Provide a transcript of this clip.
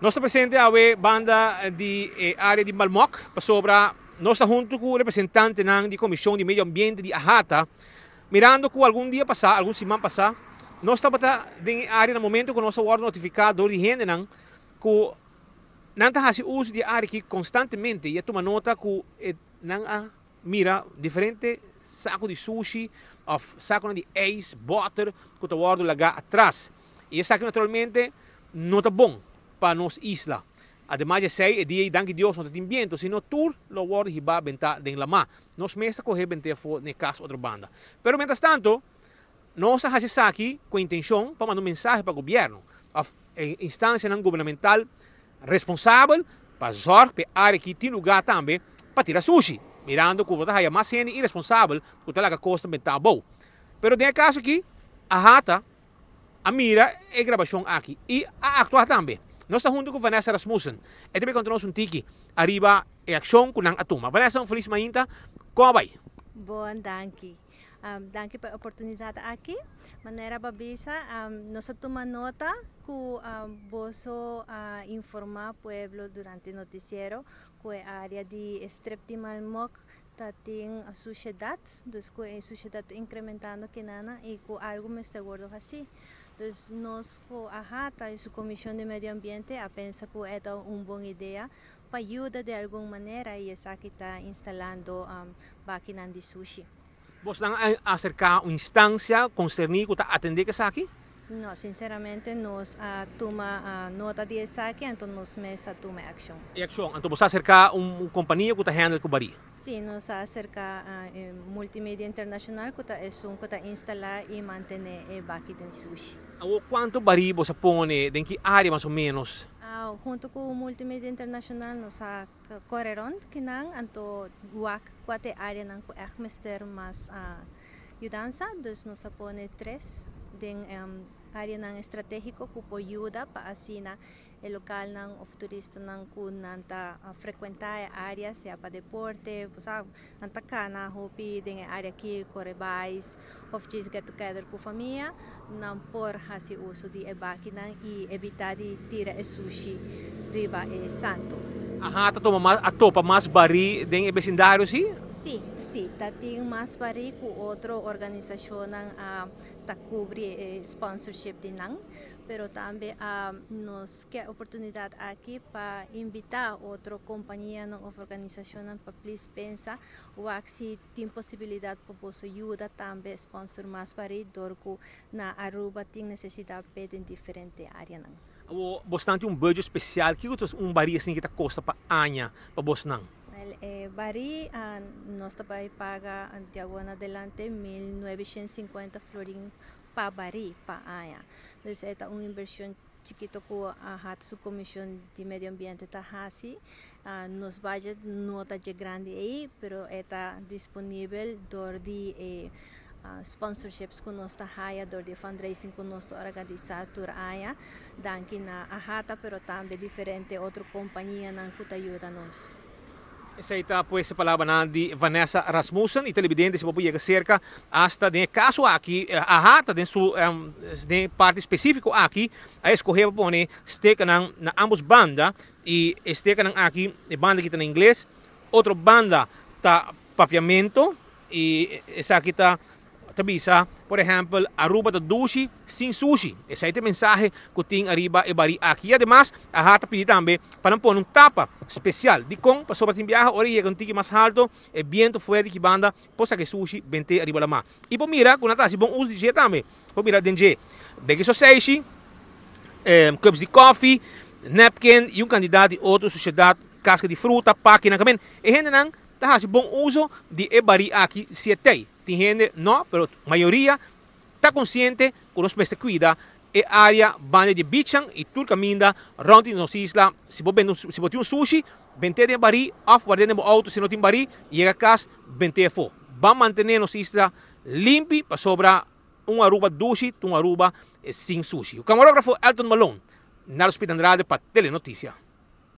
Nós estamos presente a banda de área de Malmoc, para sobra nós estamos junto com o representante da Comissão de Meio Ambiente de Ahata, mirando que algum dia passar, alguma semana passar, nós estamos na área no momento que nós estamos notificado de gente que não está fazendo uso de área que constantemente e toma nota que não mira diferente saco de sushi, ou saco de eis, butter, que está guardado lá atrás. E esse saco naturalmente não está bom para nossa isla. Además de ser, dia danke Deus não tem viento, sino tur lo guarda e vai bentar den lama. Nós mesmo correr bentar for ne caso outra banda. Pero mientras tanto, nós fazemos aqui com a intenção para mandar mensagem para o governo, a instância governamental responsável para zorgar para a área que tem lugar também para tirar sushi. Mirando que você é mais gente irresponsável, que você costa bentar bom. Pero tem caso aqui, a Hata, a mira e gravação aqui e a actuar também. Nós estamos junto com Vanessa Rasmussen. E também contamos tiki arriba e ação com a turma. Vanessa, feliz manhã. Como vai? Bom, danke. Danke pela oportunidade aqui. Maneira babisa, nós tomamos nota que você informar o povo durante o noticiero que a área de Strep de Malmoc tem a sociedade, então a sociedade incrementando que nada e que algo me está gordo assim. Então, nós, a Ahata e a Comissão de Meio Ambiente, pensa que é uma boa ideia para ajudar de alguma maneira e essa que está instalando máquinas de sushi. Você está acercar uma instância concernida que está atendendo isso aqui? Não, sinceramente, nós tomamos nota de isso aqui, então nós mesmos tomamos ação. E ação? Então você acercar uma companhia que está handle com o bari? Sim, nós acercar a Multimédia Internacional que está instalada e mantém a máquina de sushi. Quanto bari você põe em que área mais ou menos? Junto com o Multimédia Internacional, nós corremos que não, então quatro áreas não é mais ajudança, então nós põe três de área não estratégica que pode ajudar para assim o local não of turista não que não frequentar a área seja para deporte, não tá cá na hobby de área que corre bais, of just get together com a família, não por fazer uso de máquina e evitar de tirar sushi riba e santo. Ahata toma a topa mais bari em vecindário, sim? Sim, sim, tem mais bari com outra organização que cobre sponsorship de não, pero também nos quer oportunidade aqui para invitar outra companhia ou organização para please pensar ou se tem possibilidade para você ajudar também sponsor mais bari dorco na Aruba tem necessidade de diferente área não. Bastante budget especial que bari assim que custa para anha para você não? Bari nós também paga de agora adelante 1950 florin para bari para anha. Então é uma inversão chiquito que a Comissão de Meio Ambiente está fazendo. Nos budget não está grande aí, pero está disponível de sponsorships que nós estamos de fundraising que nós estamos organizando aí, danke na Ahata, pero também diferente outra companhia que ajuda a nós. Essa é a palavra de Vanessa Rasmussen, e televidente se pode chegar cerca hasta de caso aqui, a Ahata de parte específica aqui, a escolher para pôr esteca na ambos banda e esteca aqui de banda que está em inglês, outra banda está papiamento e essa aqui está bisa, por exemplo, Aruba do sushi sem sushi. Esse é o mensagem que tem arriba e bari aqui. Además, a Hata pede também para pôr tapa especial de com para sobre viajar, ora chega um tique mais alto, e viento fuerte que banda, possa que sushi bente arriba da má. E por mira, quando está bom uso de jeito também. Por mira dentro, bag sausage, cups de coffee, napkin e candidato de outra sociedade, casca de fruta, páquina, também. E gente não está bom uso de e bari aqui se tem. Tem gente, não, mas a maioria está consciente que nós precisamos cuidar a área banda de bichan e tudo caminho ronde nossa isla. Se você tem um sushi, bente de bari, off guarda no auto, se não tem bari, chega a casa, bente fo. Vamos manter nossa isla limpa para sobrar uma Aruba sushi, uma Aruba sem sushi. O camarógrafo Elton Malone, na Hospital Andrade para Telenotícia.